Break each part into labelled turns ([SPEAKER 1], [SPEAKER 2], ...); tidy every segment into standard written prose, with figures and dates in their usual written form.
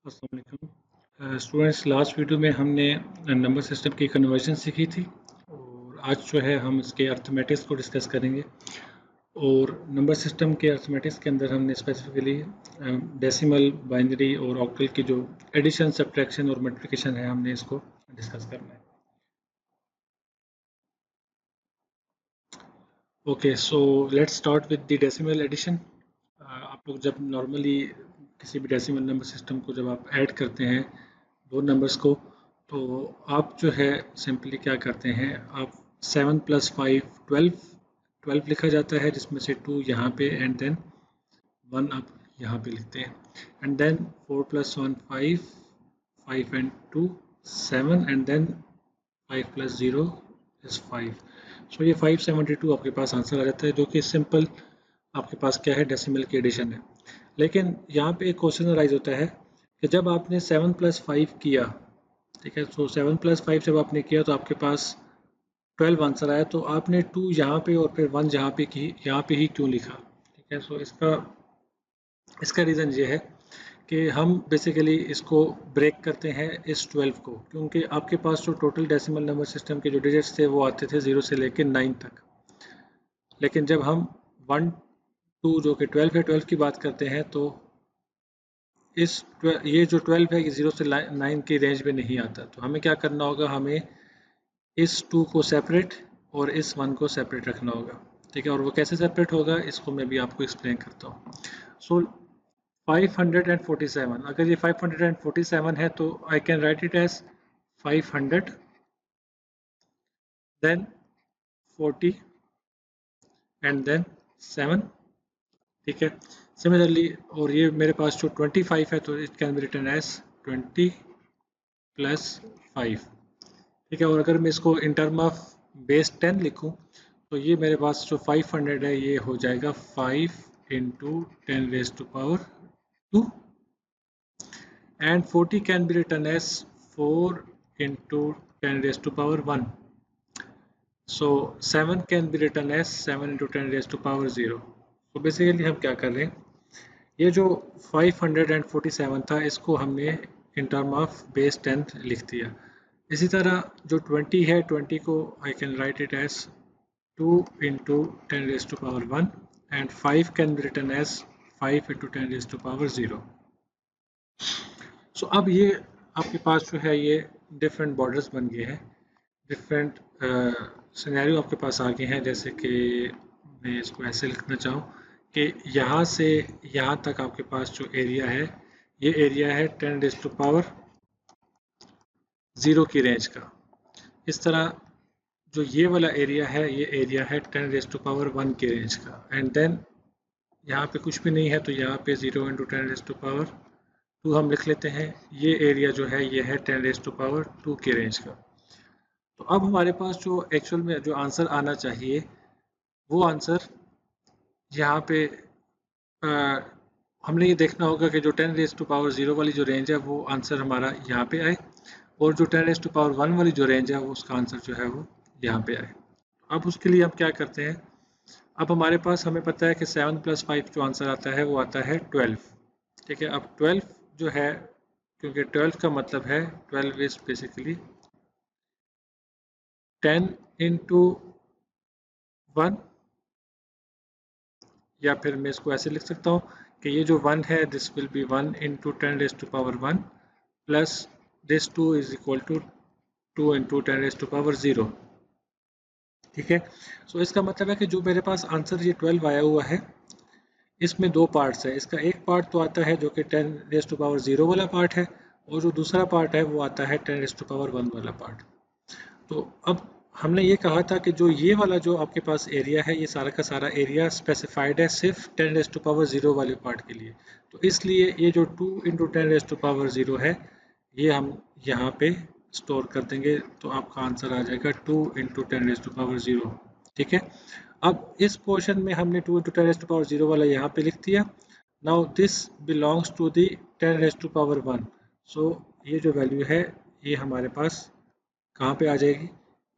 [SPEAKER 1] अस्सलाम वालेकुम students. Last video में हमने नंबर सिस्टम की कन्वर्जन सीखी थी और आज जो है हम इसके अर्थमेटिक्स को डिस्कस करेंगे। और नंबर सिस्टम के अर्थमेटिक्स के अंदर हमने स्पेसिफिकली डेसिमल, बाइनरी और ऑक्टल की जो एडिशन, सब्ट्रैक्शन और मल्टीप्लिकेशन है, हमने इसको डिस्कस करना है। Okay, so let's start with the decimal addition. आप लोग जब नॉर्मली किसी भी डेसिमल नंबर सिस्टम को जब आप ऐड करते हैं दो नंबर्स को, तो आप जो है सिंपली क्या करते हैं, आप 7 + 5 12 लिखा जाता है, जिसमें से 2 यहाँ पे एंड देन 1 आप यहाँ पे लिखते हैं। And then 4 + 1 5, 5 and 2 7 and then 5 + 0 is 5। So ये 572 आपके पास आंसर आ जाता है, जो कि सिंपल आपके पास क्या है, डेसिमल की एडिशन है। लेकिन यहाँ पे एक क्वेश्चन राइज होता है कि जब आपने 7 + 5 किया, ठीक है, सो 7 + 5 जब आपने किया तो आपके पास 12 आंसर आया, तो आपने 2 यहाँ पे और फिर 1 यहाँ पे ही क्यों लिखा? ठीक है, सो इसका रीज़न ये है कि हम बेसिकली इसको ब्रेक करते हैं इस 12 को, क्योंकि आपके पास जो टोटल डेसिमल नंबर सिस्टम के जो डिजिट्स थे वो आते थे 0 से लेकर 9 तक। लेकिन जब हम 1 2 जो कि 12 है, 12 की बात करते हैं, तो ये जो 12 है, ये 0 से 9 की रेंज में नहीं आता। तो हमें क्या करना होगा, हमें इस 2 को सेपरेट और इस 1 को सेपरेट रखना होगा। ठीक है, और वो कैसे सेपरेट होगा इसको मैं भी आपको एक्सप्लेन करता हूँ। सो 547, अगर ये 547 है तो I can write it as 500 then 40 and then 7। ठीक है, सिमिलरली, और ये मेरे पास जो 25 है, तो it can be written as 20 + 5। ठीक है, और अगर मैं इसको इन टर्म ऑफ बेस 10 लिखूं, तो ये मेरे पास जो 500 है, ये हो जाएगा 5 × 10⁻², and 40 can be written as 4 × 10⁻1. So 7 can be written as 7 × 10⁻0. तो बेसिकली हम क्या कर रहे हैं, ये जो 547 था, इसको हमने इन टर्म ऑफ बेस 10 लिख दिया। इसी तरह जो 20 है, 20 को I can write it as 2 × 10⁻1 and 5 can be written as 5 × 10⁻0. सो अब ये आपके पास जो है, ये डिफरेंट बॉर्डर्स बन गए हैं, डिफरेंट सिनेरियो आपके पास आ गए हैं। जैसे कि मैं इसको ऐसे लिखना चाहूँ कि यहाँ से यहाँ तक आपके पास जो एरिया है, ये एरिया है 10⁻0 की रेंज का। इस तरह जो ये वाला एरिया है, ये एरिया है 10⁻1 की रेंज का। एंड देन यहाँ पे कुछ भी नहीं है, तो यहाँ पे 0 × 10⁻2 हम लिख लेते हैं। ये एरिया जो है, ये है 10⁻2 की रेंज का। तो अब हमारे पास जो एक्चुअल में जो आंसर आना चाहिए, वो आंसर यहाँ पे हमने ये देखना होगा कि जो 10⁻0 वाली जो रेंज है, वो आंसर हमारा यहाँ पे आए, और जो 10⁻1 वाली जो रेंज है, वो उसका आंसर जो है वो यहाँ पे आए। अब उसके लिए हम क्या करते हैं, अब हमारे पास, हमें पता है कि 7 + 5 जो आंसर आता है, वो आता है 12। ठीक है, अब 12 जो है, क्योंकि 12 का मतलब है 12 इज बेसिकली 10 × 1, या फिर मैं इसको ऐसे लिख सकता हूँ कि ये जो 1 है, this will be 1 × 10⁻1 plus this 2 is equal to 2 × 10⁻0। ठीक है, सो इसका मतलब है कि जो मेरे पास आंसर ये 12 आया हुआ है, इसमें दो पार्ट्स है। इसका एक पार्ट तो आता है जो कि 10⁻0 वाला पार्ट है, और जो दूसरा पार्ट है वो आता है 10⁻1 वाला पार्ट। तो अब हमने ये कहा था कि जो ये वाला जो आपके पास एरिया है, ये सारा का सारा एरिया स्पेसिफाइड है सिर्फ 10⁻0 वाले पार्ट के लिए। तो इसलिए ये जो 2 × 10⁻0 है, ये हम यहाँ पे स्टोर कर देंगे, तो आपका आंसर आ जाएगा 2 × 10⁻0। ठीक है, अब इस पोर्शन में हमने 2 × 10⁻0 वाला यहाँ पे लिख दिया। Now this belongs to the 10⁻1। सो ये जो वैल्यू है, ये हमारे पास कहाँ पे आ जाएगी,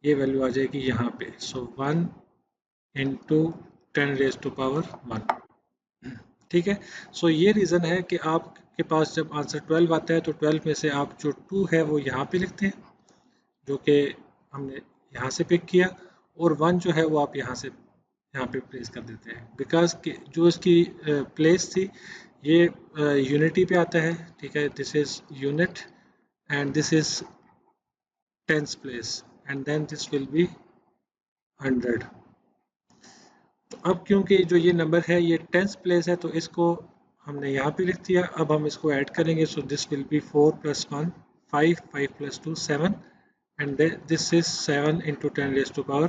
[SPEAKER 1] ये वैल्यू आ जाएगी यहाँ पे। सो 1 × 10⁻1। ठीक है, सो ये रीज़न है कि आप आपके पास जब आंसर 12 आता है तो 12 में से आप जो 2 है वो यहाँ पे लिखते हैं, जो कि हमने यहाँ से पिक किया, और 1 जो है वो आप यहाँ पे प्लेस कर देते हैं, बिकॉज जो इसकी प्लेस थी ये यूनिटी पे आता है, ठीक है। This is unit and this is tens place and then this will be 100। तो अब क्योंकि जो ये नंबर है ये टेंस प्लेस है तो इसको हमने यहाँ पे लिख दिया। अब हम इसको ऐड करेंगे, सो this will B 4 + 1 5, 5 + 2 7 and this is 7 × 10⁻⁴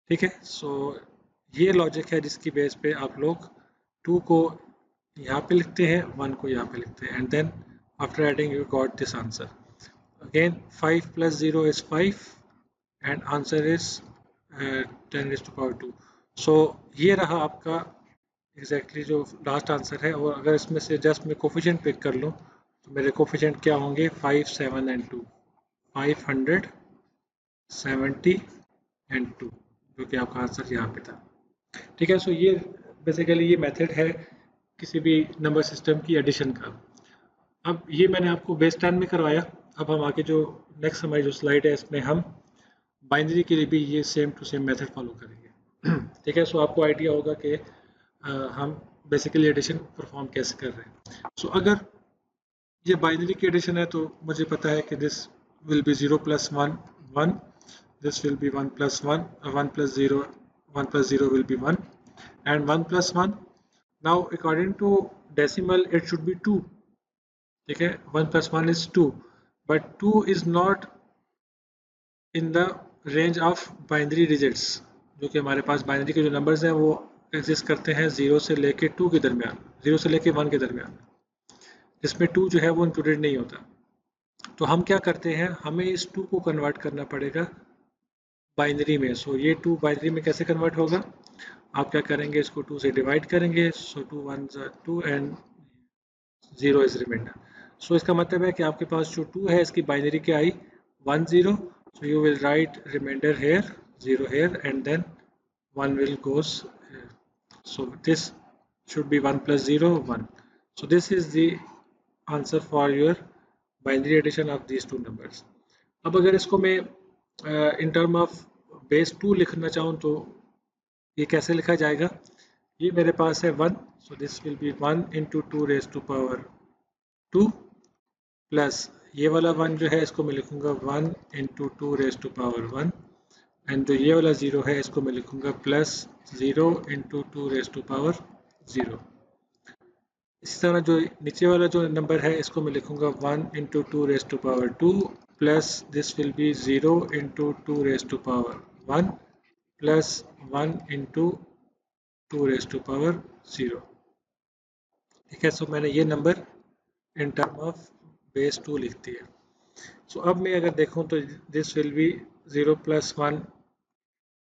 [SPEAKER 1] ठीक है। सो ये लॉजिक है जिसकी बेस पे आप लोग 2 को यहाँ पे लिखते हैं, 1 को यहाँ पे लिखते हैं, and then after adding you got this answer. Again 5 + 0 is 5 and answer is 10⁻²। So ये रहा आपका एग्जैक्टली जो लास्ट आंसर है। और अगर इसमें से जस्ट मैं कोफिशिएंट पिक कर लूँ तो मेरे कोफिशिएंट क्या होंगे, 5, 7 एंड 2, 570 एंड 2, जो कि आपका आंसर यहाँ पे था, ठीक है। सो ये बेसिकली ये मेथड है किसी भी नंबर सिस्टम की एडिशन का। अब ये मैंने आपको बेस 10 में करवाया। अब हम आगे जो नेक्स्ट हमारी जो स्लाइड है इसमें हम बाइनरी के लिए भी ये same to same method follow करेंगे, ठीक है। सो आपको आइडिया होगा कि हम बेसिकली एडिशन परफॉर्म कैसे कर रहे हैं। सो अगर ये बाइनरी की एडिशन है तो मुझे पता है कि this will B 0 + 1 1, this will be 1 + 1, 1 + 0, 1 + 0 will be 1, and 1 + 1, now according to decimal it should be 2, ठीक है। 1 + 1 is 2, but 2 is not in the range of binary digits, जो कि हमारे पास बाइनरी के जो नंबर्स हैं वो एग्जिस्ट करते हैं 0 से लेके 2 के दरमियान, 0 से लेके 1 के दरमियान, जिसमें 2 जो है वो इंक्लूडेड नहीं होता। तो हम क्या करते हैं, हमें इस 2 को कन्वर्ट करना पड़ेगा बाइनरी में। सो ये 2 बाइनरी में कैसे कन्वर्ट होगा, आप क्या करेंगे, इसको 2 से डिवाइड करेंगे, so 2 1s are 2 and 0 is remainder. So इसका मतलब है कि आपके पास जो 2 है इसकी बाइनरी क्या आई, 1 0, so you will write remainder here, 0 here, and then 1 will goes here. So this should be 1 + 0 1. So this is the answer for your binary addition of these two numbers. अब अगर इसको मैं इन टर्म ऑफ बेस 2 लिखना चाहूँ तो ये कैसे लिखा जाएगा, ये मेरे पास है 1, सो दिस विल बी 1 × 2⁻², प्लस ये वाला 1 जो है इसको मैं लिखूँगा 1 × 2⁻1, एंड जो ये वाला 0 है इसको मैं लिखूँगा प्लस 0 × 2⁻0। इसी तरह जो नीचे वाला जो नंबर है इसको मैं लिखूँगा 1 × 2⁻2 plus this will B 0 × 2⁻1 plus 1 × 2⁻0, ठीक है। सो मैंने ये number in term of base 2 लिख दिया। सो अब मैं अगर देखूँ तो this will B 0 + 1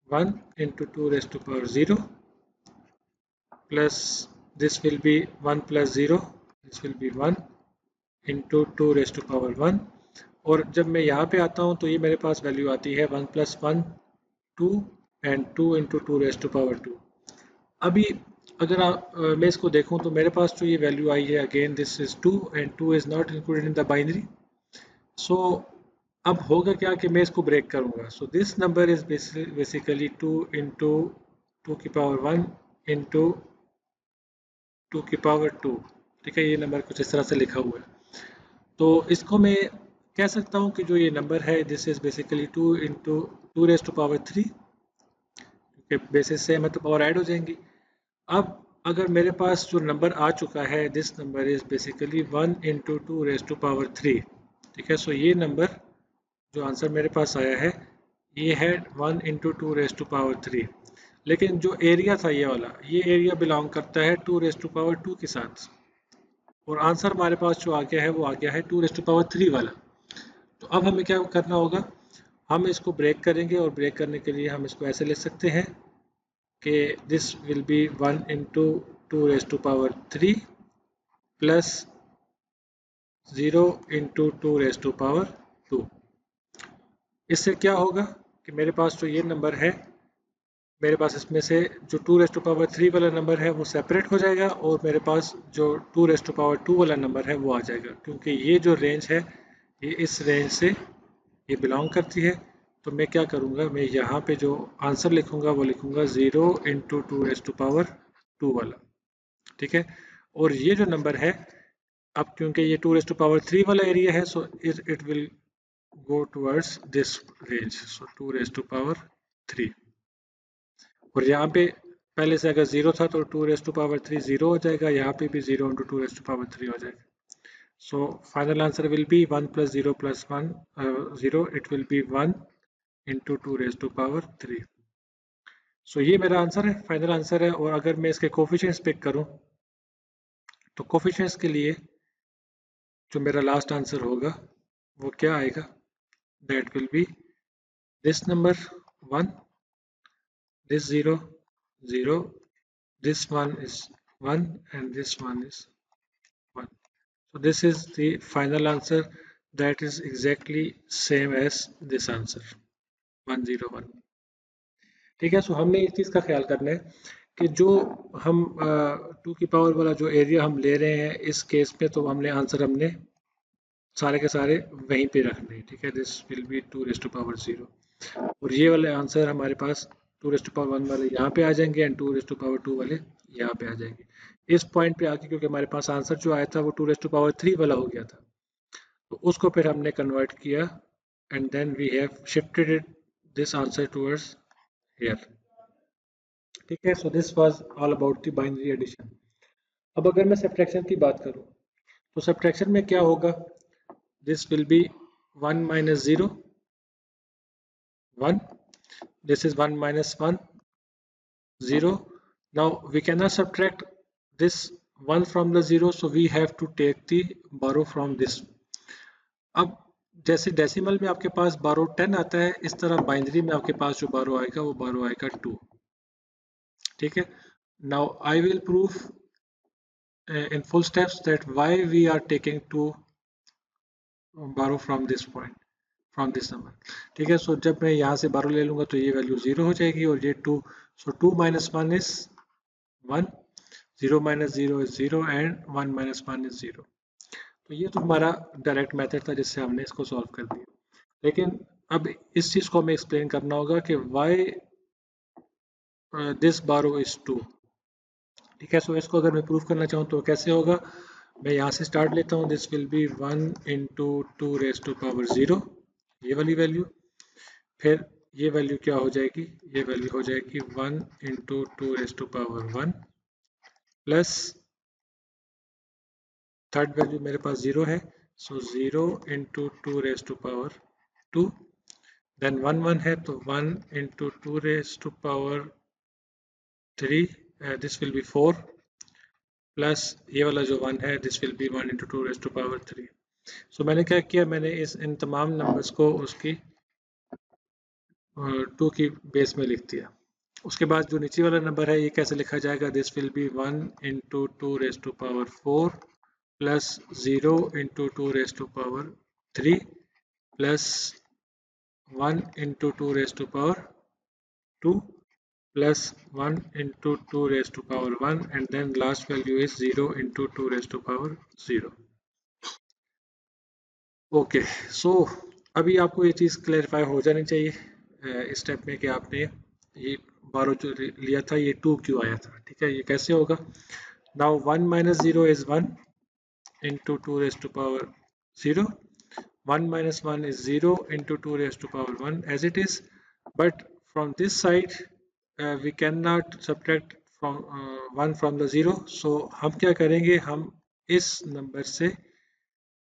[SPEAKER 1] 1 × 2⁻0 plus this will be 1 + 0, this will be 1 × 2⁻1, और जब मैं यहाँ पे आता हूँ तो ये मेरे पास वैल्यू आती है 1 + 1 2 एंड 2 × 2⁻2। अभी अगर मैं इसको देखूँ तो मेरे पास जो ये वैल्यू आई है, again this is 2 and 2 is not included in the binary. So अब होगा क्या कि मैं इसको ब्रेक करूँगा। So this number is basically 2 × 2⁻1 × 2⁻2, ठीक है। ये नंबर कुछ इस तरह से लिखा हुआ है। तो इसको मैं कह सकता हूँ कि जो ये नंबर है दिस इज बेसिकली 2 × 2⁻3, क्योंकि बेसिस से मतलब पावर ऐड हो जाएंगी। अब अगर मेरे पास जो नंबर आ चुका है दिस नंबर इज बेसिकली 1 × 2⁻3, ठीक है। सो ये नंबर जो आंसर मेरे पास आया है ये है 1 × 2⁻3, लेकिन जो एरिया था ये वाला, ये एरिया बिलोंग करता है 2⁻2 के साथ, और आंसर हमारे पास जो आ गया है वो आ गया है 2⁻3 वाला। तो अब हमें क्या करना होगा, हम इसको ब्रेक करेंगे, और ब्रेक करने के लिए हम इसको ऐसे लिख सकते हैं कि दिस विल बी 1 × 2⁻3 प्लस 0 × 2⁻2। इससे क्या होगा कि मेरे पास जो ये नंबर है मेरे पास इसमें से जो 2⁻³ वाला नंबर है वो सेपरेट हो जाएगा और मेरे पास जो 2⁻² वाला नंबर है वो आ जाएगा, क्योंकि ये जो रेंज है ये इस रेंज से ये बिलोंग करती है। तो मैं क्या करूँगा, मैं यहाँ पे जो आंसर लिखूँगा वो लिखूँगा 0 × 2⁻² वाला, ठीक है। और ये जो नंबर है, अब क्योंकि ये 2⁻³ वाला एरिया है, so it will go towards this range, so 2⁻³ और यहाँ पे पहले से अगर 0 था तो 2⁻³ 0 हो जाएगा, यहाँ पे भी 0 × 2⁻³ हो जाएगा। So final answer will be 1 + 0 + 1 0, it will be 1 × 2⁻³। So ये मेरा आंसर है, फाइनल आंसर है। और अगर मैं इसके कोफिशिएंट्स पिक करूँ तो कोफिशिएंट्स के लिए जो मेरा लास्ट आंसर होगा वो क्या आएगा, that will be this number 1, this 0, 0, this one is 1 and this one is 1. So this is the final answer that is exactly same as this answer 101. ठीक है। सो हमने इस चीज़ का ख्याल करना है कि जो हम 2 की पावर वाला जो एरिया हम ले रहे हैं इस केस में, तो आंसर हमने सारे के सारे वहीं पे रखने हैं, ठीक है। दिस विल बी 2⁻0 और ये वाले आंसर हमारे पास 2⁻1 वाले यहाँ पे आ जाएंगे एंड 2⁻2 वाले यहाँ पे आ जाएंगे। इस पॉइंट पे आके क्योंकि हमारे पास आंसर जो आया था वो 2⁻3 वाला हो गया था, तो उसको फिर हमने कन्वर्ट किया and then we have shifted it this answer towards here, ठीक है। So this was all about the binary addition. अब अगर मैं सब्ट्रैक्शन की बात करूँ तो सब्ट्रैक्शन में क्या होगा, this will be 1 - 0 1, this is 1 - 1 0. Now we cannot subtract this 1 from the 0, so we have to take the borrow from this. अब जैसे डेसिमल में आपके पास बारो 10 आता है, इस तरह बाइनरी में आपके पास जो बारो आएगा वो बारो आएगा 2, ठीक है। Now I will prove in full steps that why we are taking to borrow from this point, from this number, ठीक है। सो जब मैं यहाँ से बारो ले लूँगा तो ये वैल्यू 0 हो जाएगी और ये 2, सो 2 - 1 is 1, 0 - 0 is 0 and 1 - 1 is 0। तो ये तो हमारा डायरेक्ट मेथड था जिससे हमने इसको सॉल्व कर दिया। लेकिन अब इस चीज़ को हमें एक्सप्लेन करना होगा कि why this borrow is 2, ठीक है। सो इसको अगर मैं प्रूफ करना चाहूँ तो कैसे होगा, मैं यहाँ से स्टार्ट लेता हूँ। दिस विल बी 1 × 2⁻0, ये वाली वैल्यू, फिर ये वैल्यू क्या हो जाएगी, ये वैल्यू हो जाएगी 1 × 2⁻1 प्लस थर्ड वैल्यू मेरे पास 0 है, सो 0 × 2⁻2, देन 1 1 है तो 1 × 2⁻3, दिस विल बी 4 प्लस ये वाला जो 1 है दिस विल बी 1 × 2⁻3। सो मैंने क्या किया, मैंने इन तमाम नंबर्स को उसकी 2 की बेस में लिख दिया। उसके बाद जो नीचे वाला नंबर है ये कैसे लिखा जाएगा, this will be 1 × 2⁻4 plus 0 × 2⁻3 plus 1 × 2⁻2 plus 1 × 2⁻1 and then last value is 0 × 2⁻0। Okay, सो अभी आपको ये चीज़ क्लैरिफाई हो जानी चाहिए इस स्टेप में कि आपने ये बारो जो लिया था ये 2 क्यों आया था, ठीक है। ये कैसे होगा, now 1 - 0 is 1 × 2⁻0, 1 - 1 is 0 × 2⁻1 as it is, but from this side we cannot subtract from 1 from the 0, so हम क्या करेंगे, हम इस नंबर से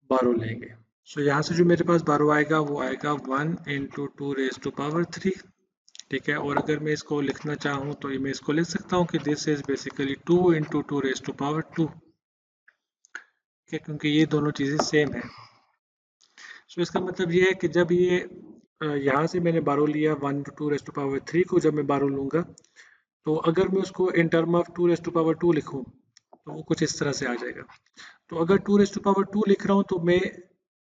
[SPEAKER 1] बारो लेंगे। सो यहाँ से जो मेरे पास बारो आएगा वो आएगा 1 × 2⁻3, ठीक है। और अगर मैं इसको लिखना चाहूँ तो मैं इसको लिख सकता हूँ कि दिस इज बेसिकली 2 × 2⁻2, ठीक है, क्योंकि ये दोनों चीज़ें सेम है। सो इसका मतलब ये है कि जब ये यहाँ से मैंने बारो लिया 1 × 2⁻3 को, जब मैं बारो लूँगा तो अगर मैं उसको इन टर्म ऑफ 2⁻2 लिखूँ तो वो कुछ इस तरह से आ जाएगा। तो अगर 2⁻2 लिख रहा हूँ तो मैं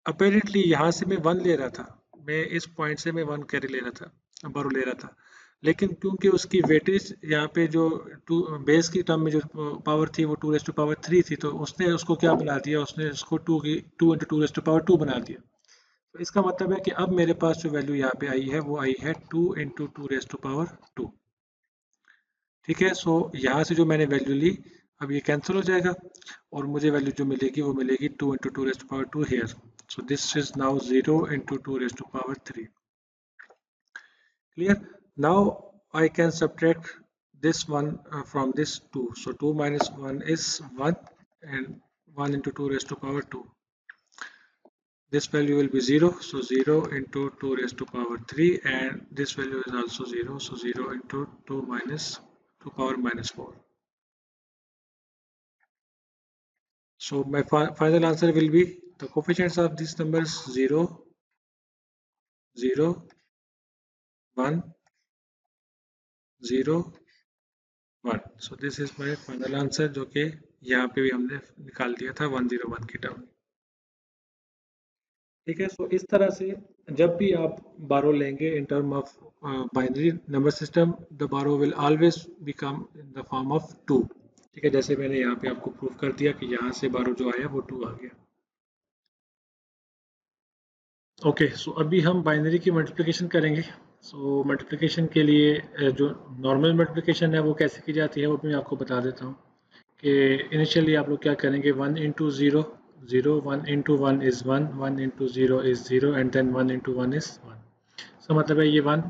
[SPEAKER 1] अपेरेंटली यहाँ से मैं 1 ले रहा था, मैं इस पॉइंट से मैं 1 कैरी ले रहा था, बारो ले रहा था, लेकिन क्योंकि उसकी वेटेज यहाँ पे जो बेस की टर्म में जो पावर थी वो 2⁻³ थी, तो उसने उसको क्या बना दिया, उसने उसको 2 × 2⁻² बना दिया। तो इसका मतलब है कि अब मेरे पास जो वैल्यू यहाँ पे आई है वो आई है 2 × 2⁻²। ठीक है, सो यहाँ से जो मैंने वैल्यू ली अब ये कैंसिल हो जाएगा और मुझे वैल्यू जो मिलेगी वो मिलेगी 2 × 2⁻² here. So this is now 0 × 2⁻3। Clear? Now I can subtract this one from this 2. So 2 minus 1 is 1 and 1 into 2⁻². This value will be 0. So 0 into 2⁻³ and this value is also 0. So 0 into 2 power minus 4. So my final answer will be the coefficients of these numbers 0, 0, 1, 0, 1. So this is my final answer जो कि यहाँ पे भी हमने निकाल दिया था 101 की टर्म। ठीक है, सो इस तरह से जब भी आप बारो लेंगे in term of binary number system, the borrow will always become in the form of 2। ठीक है, जैसे मैंने यहाँ पे आपको प्रूफ कर दिया कि यहाँ से बारो जो आया वो 2 आ गया। ओके, सो अभी हम बाइनरी की मल्टीप्लिकेशन करेंगे। सो मल्टीप्लिकेशन के लिए जो नॉर्मल मल्टीप्लिकेशन है वो कैसे की जाती है वो भी मैं आपको बता देता हूँ कि इनिशियली आप लोग क्या करेंगे, 1 × 0, 0, 1 × 1 is 1, 1 × 0 is 0 and then 1 × 1 is 1। so मतलब है ये 1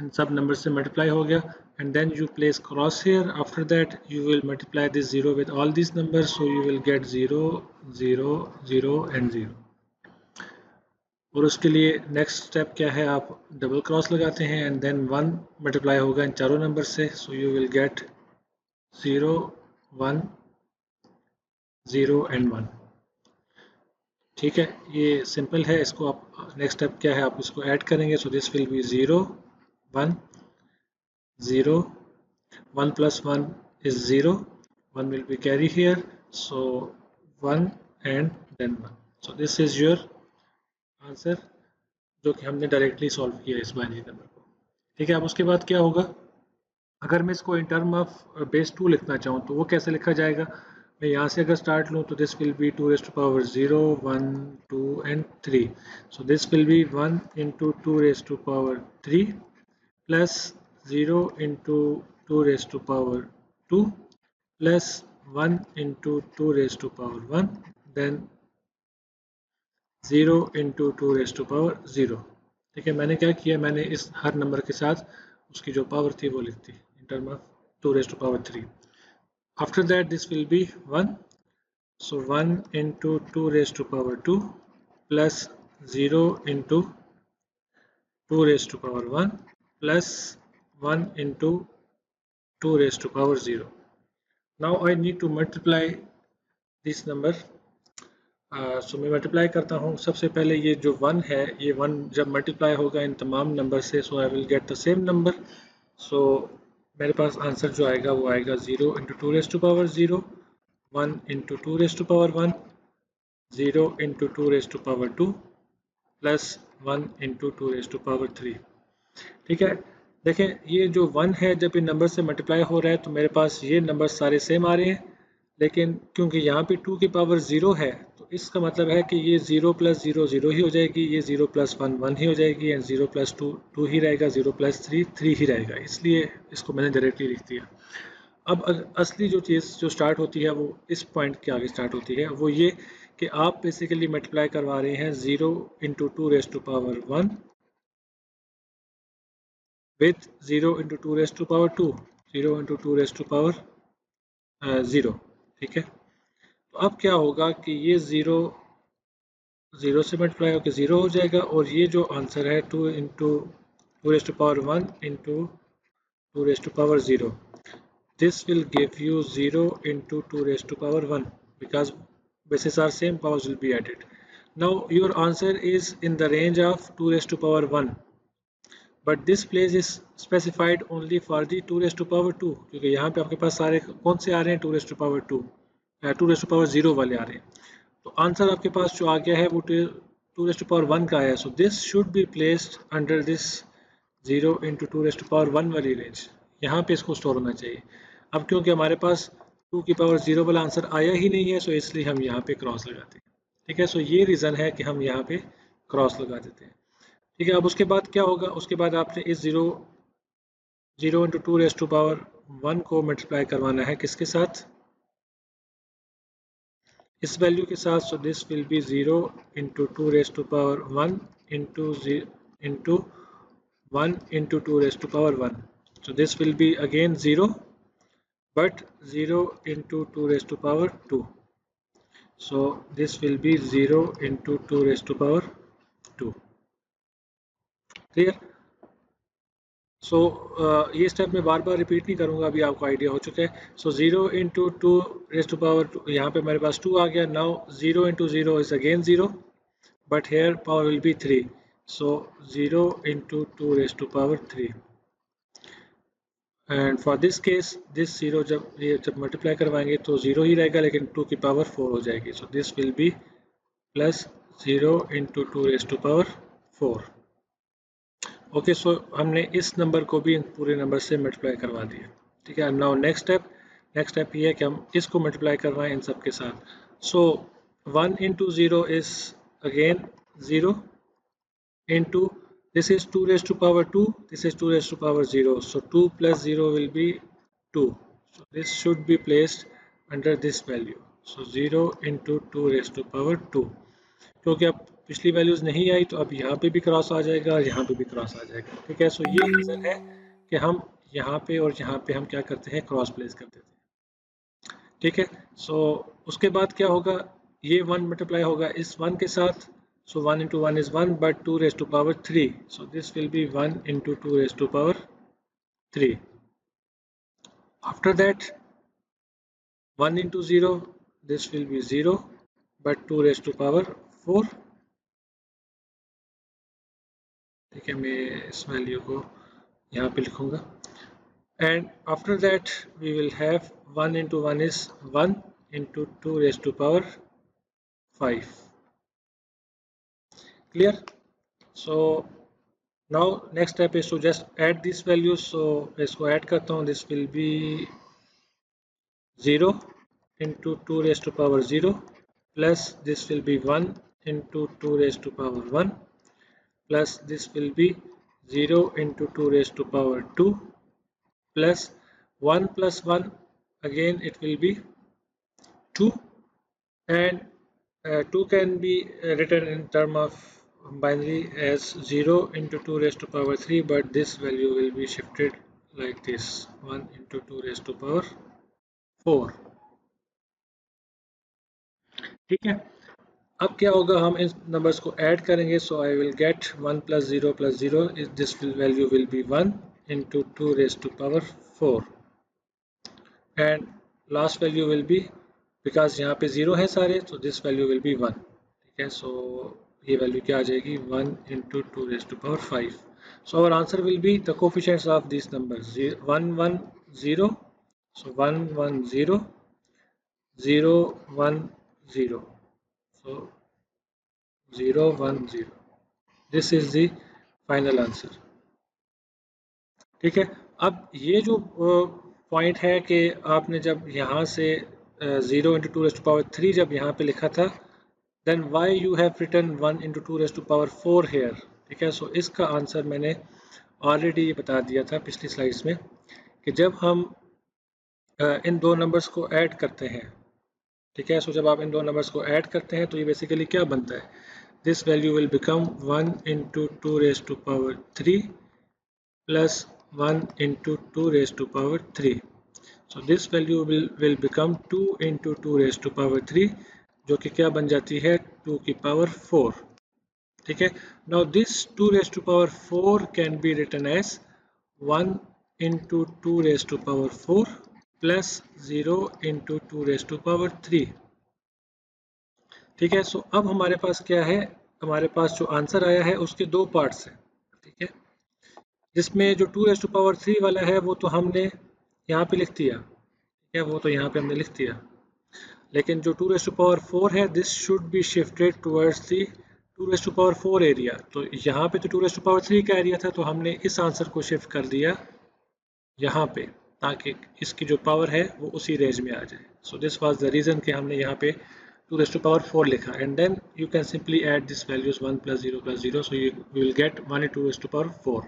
[SPEAKER 1] इन सब नंबर से मल्टीप्लाई हो गया and then you place cross here, after that you will multiply this 0 with all these numbers, so you will get 0, 0, 0 and 0। और उसके लिए नेक्स्ट स्टेप क्या है, आप डबल क्रॉस लगाते हैं एंड देन 1 मल्टीप्लाई होगा इन चारों नंबर से, सो यू विल गेट 0, 1, 0 एंड 1। ठीक है, ये सिंपल है। इसको आप नेक्स्ट स्टेप क्या है, आप इसको ऐड करेंगे, सो this will B 0, 1, 0, 1 plus 1 is 0, 1 will be carry here, so 1 and then 1। so this is your answer जो कि हमने डायरेक्टली सॉल्व किया इस बाइनरी नंबर को। ठीक है, अब उसके बाद क्या होगा, अगर मैं इसको इन टर्म ऑफ बेस 2 लिखना चाहूँ तो वो कैसे लिखा जाएगा। मैं यहाँ से अगर स्टार्ट लूँ तो this will B 2⁻0, 1, 2 and 3। so this will be 1 × 2⁻³ plus 0 × 2⁻² plus 1 × 2⁻1 then 0 × 2⁻0। ठीक है, मैंने क्या किया, मैंने इस हर नंबर के साथ उसकी जो पावर थी वो लिख दी in term of 2⁻3। After that this will be 1, so 1 × 2⁻² plus 0 × 2⁻1 plus 1 × 2⁻0। now I need to multiply this number। सो मैं मल्टीप्लाई करता हूँ। सबसे पहले ये जो 1 है, ये 1 जब मल्टीप्लाई होगा इन तमाम नंबर से, so I will get the same number. So मेरे पास आंसर जो आएगा वो आएगा 0 × 2⁻0, 1 × 2⁻1, 0 × 2⁻2 प्लस 1 × 2⁻3। ठीक है, देखें ये जो 1 है जब इन नंबर से मल्टीप्लाई हो रहा है तो मेरे पास ये नंबर सारे सेम आ रहे हैं, लेकिन क्योंकि यहाँ पे 2 की पावर 0 है तो इसका मतलब है कि ये 0 + 0 0 ही हो जाएगी, ये 0 + 1 1 ही हो जाएगी एंड 0 + 2 2 ही रहेगा, 0 + 3 3 ही रहेगा, इसलिए इसको मैंने डायरेक्टली लिख दिया। अब असली जो चीज़ जो स्टार्ट होती है वो इस पॉइंट के आगे स्टार्ट होती है, वो ये कि आप बेसिकली मल्टीप्लाई करवा रहे हैं 0 × 2⁻1 with 0 × 2⁻2, 0 × 2⁻0। ठीक है, तो अब क्या होगा कि ये 0 0 से मल्टीप्लाई होकर 0 हो जाएगा और ये जो आंसर है 2 × 2⁻1 × 2⁻0, this will give you 0 × 2⁻1 because bases are same, powers will be added। now your answer is in the range of 2⁻1, but this place is specified only for the 2⁻2 क्योंकि यहाँ पे आपके पास सारे कौन से आ रहे हैं 2⁻2 2⁻0 वाले आ रहे हैं। तो आंसर आपके पास जो आ गया है वो 2⁻1 का है। So this should be placed under this 0 into 2⁻1 वाली रेंज, यहाँ पे इसको स्टोर होना चाहिए। अब क्योंकि हमारे पास 2 की पावर 0 वाला आंसर आया ही नहीं है, सो इसलिए हम यहाँ पे क्रॉस लगाते हैं। ठीक है, सो ये रीज़न है कि हम यहाँ पे क्रॉस लगा देते हैं। ठीक है, अब उसके बाद क्या होगा, उसके बाद आपने इस 0 इंटू 2⁻1 को मल्टीप्लाई करवाना है किसके साथ, इस वैल्यू के साथ। सो this will B 0 into 2⁻1 into 1 into 2⁻1. So this will be again 0, but 0 into 2⁻2. So this will be 0 into 2⁻2. Clear? So ये स्टेप मैं बार बार रिपीट नहीं करूँगा, अभी आपको आइडिया हो चुका है। So 0 into 2⁻2, यहाँ पे मेरे पास 2 आ गया। Now 0 into 0 is again 0, but here power will be 3. So 0 into 2⁻3. And for this case this 0 जब मल्टीप्लाई करवाएंगे तो 0 ही रहेगा, लेकिन 2 की पावर 4 हो जाएगी। So this will be plus 0 into 2⁻4। Okay, so हमने इस नंबर को भी पूरे नंबर से मल्टीप्लाई करवा दिया। ठीक है, नाउ नेक्स्ट स्टेप ये है कि हम इसको मल्टीप्लाई करवाएं इन सब के साथ। सो 1 into 0 is again 0 into this is 2⁻2, this is 2⁻0, so 2 plus 0 will be 2. So this should be placed under this value. So 0 into 2⁻2, क्योंकि अब पिछली वैल्यूज नहीं आई तो अब यहाँ पे भी क्रॉस आ जाएगा और यहाँ पे भी क्रॉस आ जाएगा। ठीक है, सो ये रीज़न है कि हम यहाँ पे और यहाँ पे हम क्या करते हैं, क्रॉस प्लेस कर देते हैं। ठीक है, सो उसके बाद क्या होगा, ये 1 मल्टीप्लाई होगा इस 1 के साथ। So 1 into 1 is 1, but 2⁻3. So this will be 1 into 2⁻3. After that, 1 into 0, this will be 0, but 2⁻4. ठीक है, मैं इस वैल्यू को यहाँ पे लिखूँगा। And after that, we will have 1 into 1 is 1 into 2⁻5. Clear? So now next step is to just add these values. So इसको add करता हूँ, this will be 0 into 2⁻0 plus this will be 1 into 2⁻1 plus this will be 0 into 2⁻2 plus 1 plus 1, again it will be 2, and 2 can be written in term of binary as 0 into 2⁻3, but this value will be shifted like this, 1 into 2⁻4. ठीक है, अब क्या होगा, हम इन numbers को add करेंगे। So I will get 1 plus 0 plus 0, this value will be 1 into 2⁻4, and last value will be, because यहाँ पे 0 है सारे, तो दिस वैल्यू विल बी 1। ठीक है, सो ये वैल्यू क्या आ जाएगी, 1 into 2⁻5. So our answer will be the coefficients of these numbers, 1 1 0, so 1 1 0 0 1 0, so 0 1 0. This is the final answer. ठीक है, अब ये जो पॉइंट है कि आपने जब यहाँ से 0 into 2⁻3 जब यहाँ पे लिखा था, then why you have written 1 into 2⁻4 here. ठीक है, सो इसका आंसर मैंने ऑलरेडी बता दिया था पिछली स्लाइड्स में कि जब हम इन दो नंबर्स को ऐड करते हैं, ठीक है, सो जब आप इन दो नंबर्स को ऐड करते हैं तो ये बेसिकली क्या बनता है, this value will become 1 into 2⁻3 plus 1 into 2⁻3. So this value will become 2 into 2⁻3, जो कि क्या बन जाती है, 2 की पावर 4. ठीक है, now this 2⁻4 can be written as 1 into 2⁻4 plus 0 into 2⁻3. ठीक है, सो अब हमारे पास क्या है, हमारे पास जो आंसर आया है उसके दो पार्ट्स हैं। ठीक है, जिसमें जो 2⁻3 वाला है वो तो हमने यहाँ पे लिख दिया, ठीक है, वो तो यहाँ पे हमने लिख दिया, लेकिन जो 2⁻4 है, this should be shifted towards the 2 raise to power 4 area, तो यहाँ पे तो 2 रेज़ टू पावर 3 का एरिया था, तो हमने इस आंसर को शिफ्ट कर दिया यहाँ पे, ताकि इसकी जो पावर है वो उसी रेंज में आ जाए. सो दिस वाज द रीज़न कि हमने यहाँ पे 2 रेज़ टू पावर 4 लिखा, and then you can simply add this values 1 plus 0 plus 0, so you will get 1 into 2 raised to power 4.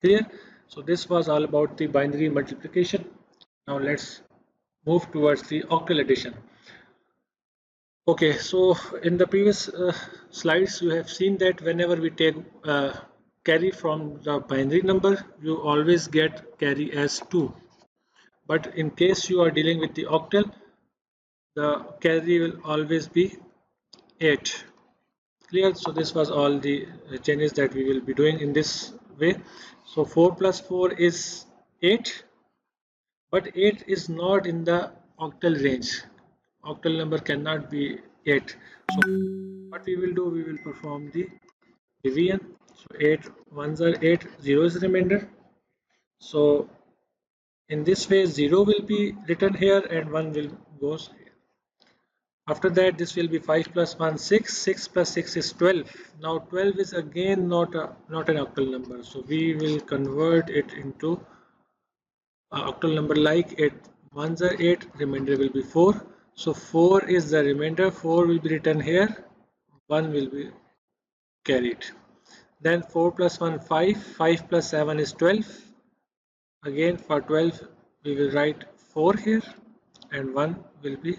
[SPEAKER 1] Clear? So this was all about the binary multiplication. Now let's move towards the octal addition. Okay, so in the previous slides you have seen that whenever we take carry from the binary number, you always get carry as 2. But in case you are dealing with the octal, the carry will always be 8. Clear? So this was all the changes that we will be doing in this way. So 4 plus 4 is 8, but 8 is not in the octal range. Octal number cannot be 8. So what we will do, we will perform the division. So 8 ones are 8, 0 is the remainder. So in this way 0 will be written here and 1 will goes here. After that, this will be 5 plus 1, 6. 6 plus 6 is 12. Now 12 is again not an octal number, so we will convert it into an octal number like 8 ones are 8, remainder will be 4. So 4 is the remainder, 4 will be written here, 1 will be carried. Then 4 plus 1, 5. 5 plus 7 is 12. Again for 12 we will write 4 here and 1 will be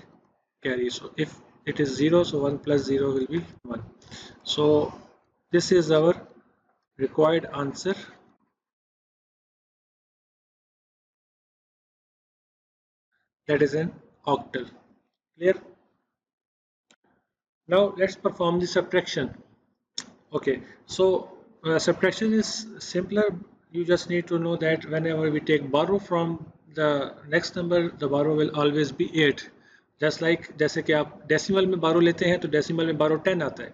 [SPEAKER 1] carry. So if it is 0, so 1 plus 0 will be 1. So this is our required answer. That is an octal. Clear? Now let's perform the subtraction. Okay, so subtraction is simpler. You just need to know that whenever we take borrow from the next number, the borrow will always be 8. Just like जैसे कि आप decimal में बारो लेते हैं तो decimal में बारो 10 आता है,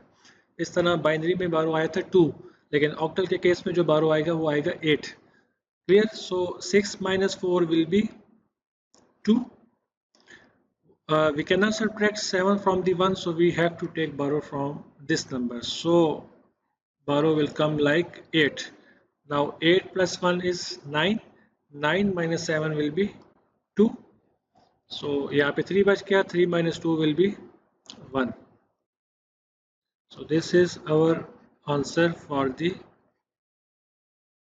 [SPEAKER 1] इस तरह बाइनरी में बारो आया था 2, लेकिन ऑक्टल के केस में जो बारो आएगा वो आएगा 8. Clear? So 6 minus 4 will be 2. We cannot subtract 7 from the 1, so we have to take borrow from this number. So borrow will come like 8. Now 8 plus 1 is 9. 9 minus 7 will be 2. So यहाँ पे 3 बच गया, 3 minus 2 will be 1. So this is our answer for the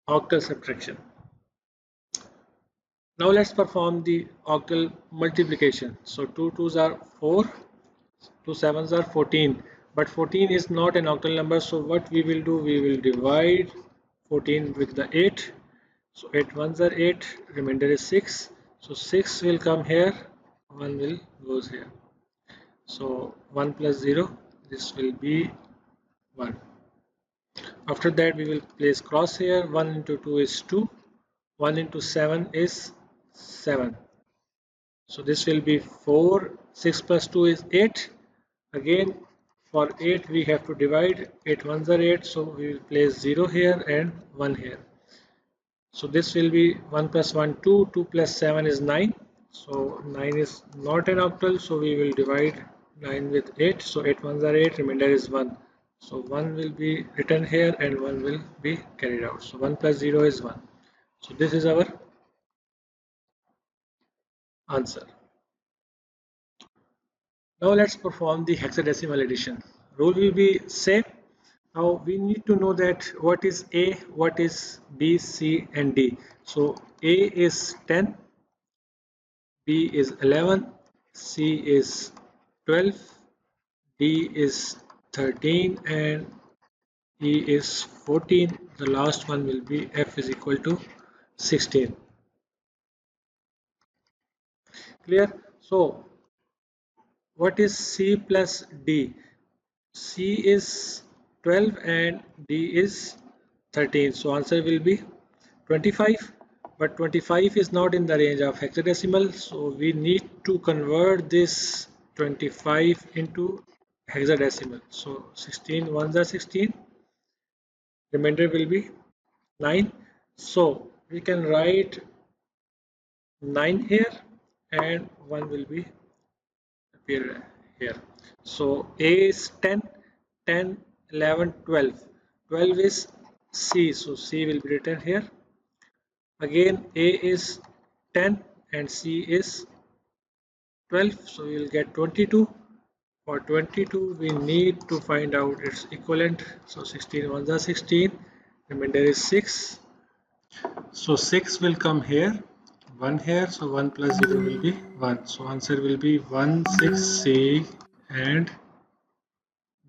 [SPEAKER 1] octal subtraction. Now let's perform the octal multiplication. So 2 2s are 4, 2 7s are 14, but 14 is not an octal number, so what we will do, we will divide 14 with the 8. So 8 ones are 8, remainder is 6. So 6 will come here, 1 will goes here. So 1 plus 0, this will be 1. After that we will place cross here. 1 into 2 is 2, 1 into 7 is 7. So this will be 4. 6 plus 2 is 8. Again for 8 we have to divide. 8 ones are 8, so we will place 0 here and 1 here. So this will be 1 plus 1 2, 2 plus 7 is 9. So 9 is not an octal, so we will divide 9 with 8. So 8 ones are 8, remainder is 1. So 1 will be written here and 1 will be carried out. So 1 plus 0 is 1. So this is our answer. Now let's perform the hexadecimal addition. Rule will be same. Now we need to know that what is A, what is B, C and D. So A is 10, B is 11, C is 12, D is 13 and E is 14. The last one will be F is equal to 16. Clear? So what is C plus D? C is 12 and D is 13. So answer will be 25. But 25 is not in the range of hexadecimal. So we need to convert this 25 into hexadecimal. So 16 ones are 16. Remainder will be 9. So we can write 9 here and 1 will be appear here. So A is 10, 10 11, 12. 12 is C, so C will be written here. Again, A is 10 and C is 12, so we will get 22. For 22, we need to find out its equivalent. So 16 ones are 16, remainder is 6. So 6 will come here, 1 here, so 1 plus 0 will be 1. So answer will be 1, 6, C and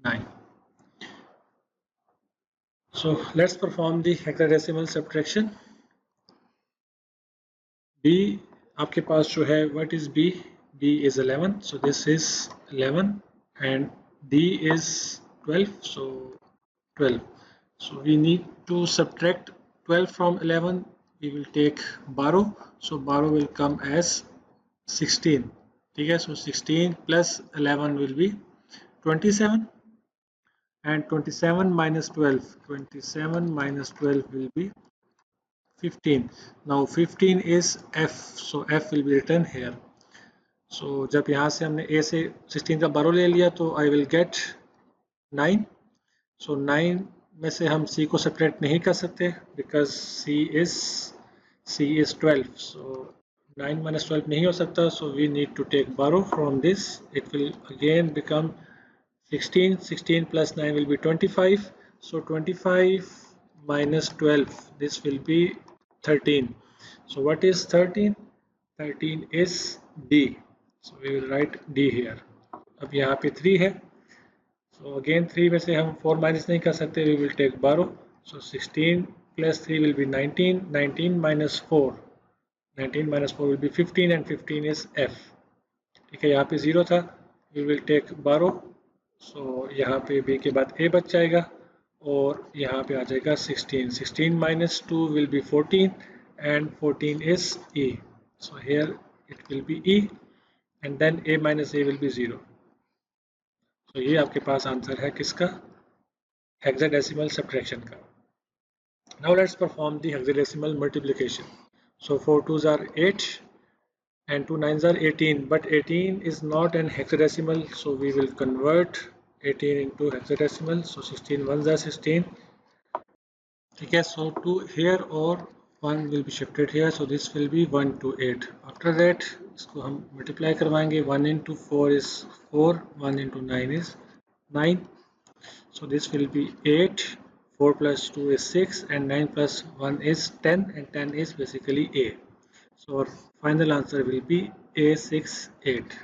[SPEAKER 1] 9. So let's perform the hexadecimal subtraction. B आपके पास जो है, what is B? B is 11, so this is 11, and D is 12, so 12. So we need to subtract 12 from 11. We will take borrow, so borrow will come as 16. ठीक है, so 16 plus 11 will be 27, and 27 minus 12, 27 minus 12 will be 15. Now 15 is F, so F will be written here. So जब यहाँ से हमने A से 16 का बारो ले लिया तो I will get 9. So 9 में से हम C को subtract नहीं कर सकते because C is 12. So 9 minus 12 नहीं हो सकता. So we need to take borrow from this. It will again become 16. 16 plus 9 will be 25. So 25 minus 12, this will be 13. So what is 13? 13 is D. So we will write D here. अब यहाँ पे 3 है. So again 3 में से हम 4 minus नहीं कर सकते. We will take borrow. So 16 plus 3 will be 19. 19 minus 4. 19 minus 4 will be 15, and 15 is F. ठीक है, यहाँ पे 0 था. We will take borrow. So यहाँ पे B के बाद A बच जाएगा और यहाँ पे आ जाएगा 16. 16 minus 2 will be 14, and 14 is E. So here it will be E, and then A minus A will be 0. So ये आपके पास आंसर है किसका? हेक्साडेसिमल सब्ट्रैक्शन का. Now let's perform the hexadecimal multiplication. So 4 2s are 8 and 2 9s are 18, but 18 is not an hexadecimal, so we will convert 18 into hexadecimal. So 16 1s are 16. Okay, so 2 here or 1 will be shifted here, so this will be 1 to 8. After that इसको हम multiply करवाएंगे. 1 into 4 is 4, 1 into 9 is 9. So this will be 8, 4 plus 2 is 6, and 9 plus 1 is 10, and 10 is basically A. So our final answer will be A6, 8.